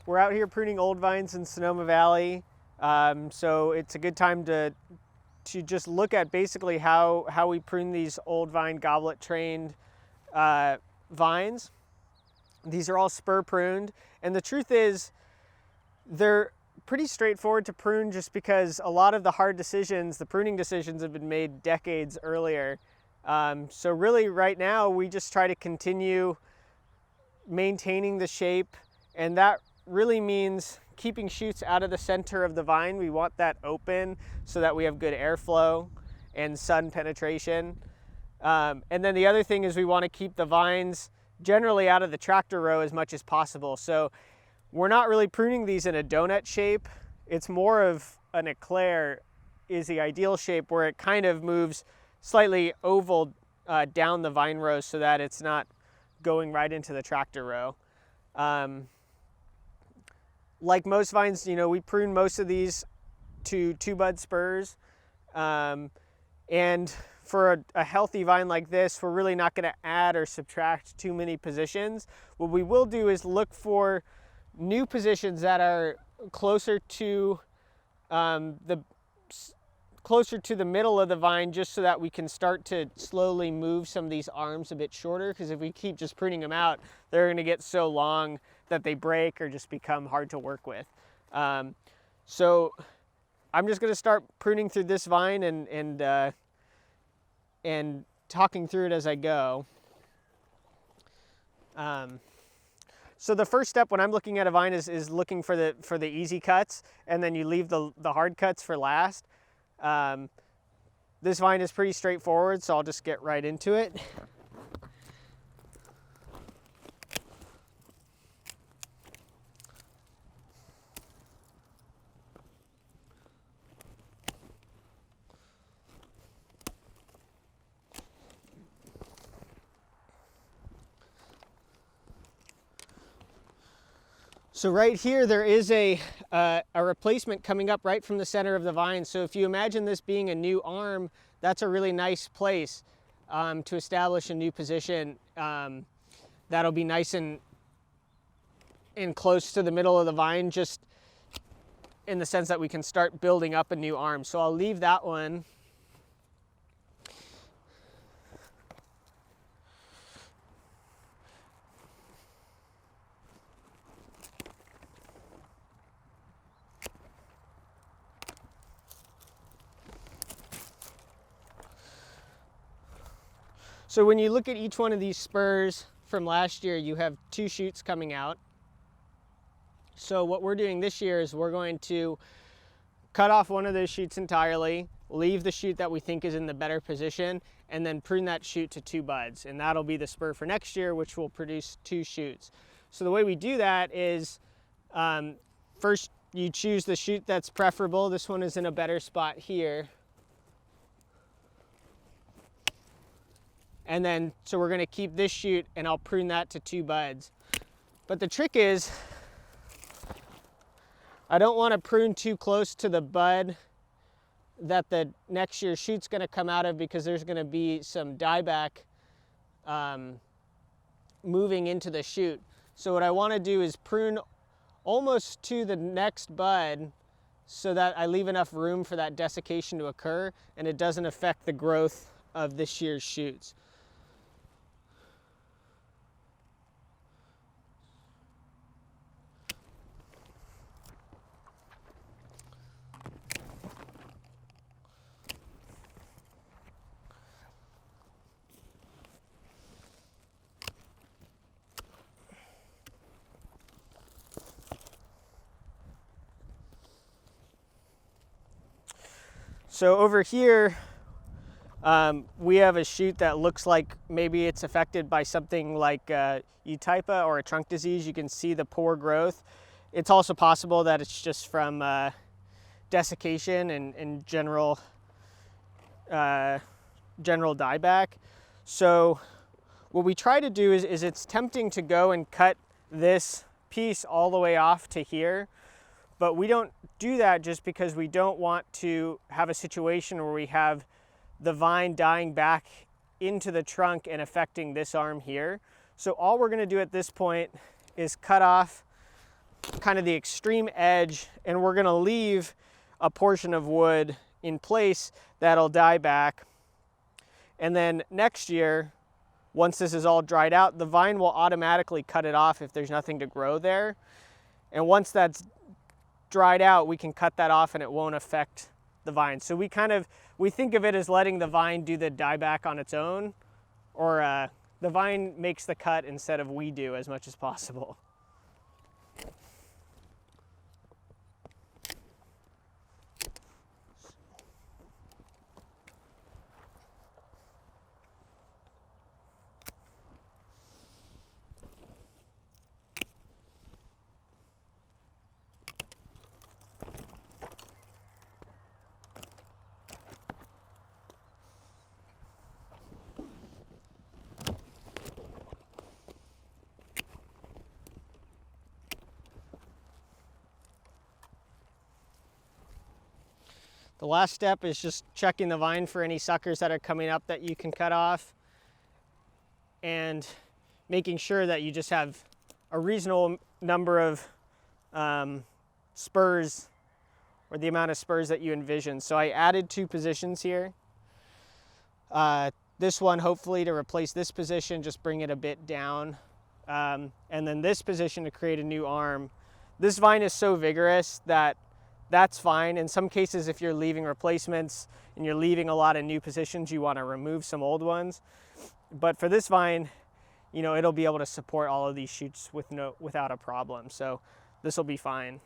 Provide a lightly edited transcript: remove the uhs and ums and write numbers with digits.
We're out here pruning old vines in Sonoma Valley, so it's a good time to just look at basically how we prune these old vine goblet trained vines. These are all spur pruned, and the truth is they're pretty straightforward to prune just because a lot of the hard decisions, the pruning decisions, have been made decades earlier. So really right now we just try to continue maintaining the shape, and that really means keeping shoots out of the center of the vine. We want that open so that we have good airflow and sun penetration. And then the other thing is we want to keep the vines generally out of the tractor row as much as possible. So we're not really pruning these in a donut shape. It's more of an eclair is the ideal shape, where it kind of moves slightly oval down the vine row so that it's not going right into the tractor row. Like most vines, you know, we prune most of these to 2-bud spurs. And for a healthy vine like this, we're really not going to add or subtract too many positions. What we will do is look for new positions that are closer to the middle of the vine, just so that we can start to slowly move some of these arms a bit shorter, because if we keep just pruning them out, they're going to get so long that they break or just become hard to work with. So I'm just going to start pruning through this vine and talking through it as I go. So the first step when I'm looking at a vine is looking for the easy cuts, and then you leave the hard cuts for last. This vine is pretty straightforward, so I'll just get right into it. So right here, there is a replacement coming up right from the center of the vine. So if you imagine this being a new arm, that's a really nice place to establish a new position. That'll be nice and close to the middle of the vine, just in the sense that we can start building up a new arm. So I'll leave that one. So when you look at each one of these spurs from last year, you have 2 shoots coming out. So what we're doing this year is we're going to cut off one of those shoots entirely, leave the shoot that we think is in the better position, and then prune that shoot to 2 buds. And that'll be the spur for next year, which will produce 2 shoots. So the way we do that is first you choose the shoot that's preferable. This one is in a better spot here. And then, so we're gonna keep this shoot and I'll prune that to 2 buds. But the trick is, I don't wanna prune too close to the bud that the next year's shoot's gonna come out of, because there's gonna be some dieback moving into the shoot. So what I wanna do is prune almost to the next bud so that I leave enough room for that desiccation to occur and it doesn't affect the growth of this year's shoots. So over here, we have a shoot that looks like maybe it's affected by something like Eutypa or a trunk disease. You can see the poor growth. It's also possible that it's just from desiccation and general dieback. So what we try to do is it's tempting to go and cut this piece all the way off to here, but we don't do that just because we don't want to have a situation where we have the vine dying back into the trunk and affecting this arm here. So all we're going to do at this point is cut off kind of the extreme edge, and we're gonna leave a portion of wood in place that'll die back. And then next year, once this is all dried out, the vine will automatically cut it off if there's nothing to grow there. And once that's dried out, we can cut that off and it won't affect the vine. So we think of it as letting the vine do the dieback on its own, or the vine makes the cut instead of we do as much as possible. The last step is just checking the vine for any suckers that are coming up that you can cut off, and making sure that you just have a reasonable number of spurs, or the amount of spurs that you envision. So I added 2 positions here. This one hopefully to replace this position, just bring it a bit down. And then this position to create a new arm. This vine is so vigorous that that's fine. In some cases, if you're leaving replacements and you're leaving a lot of new positions, you want to remove some old ones. But for this vine, you know, it'll be able to support all of these shoots without a problem. So this will be fine.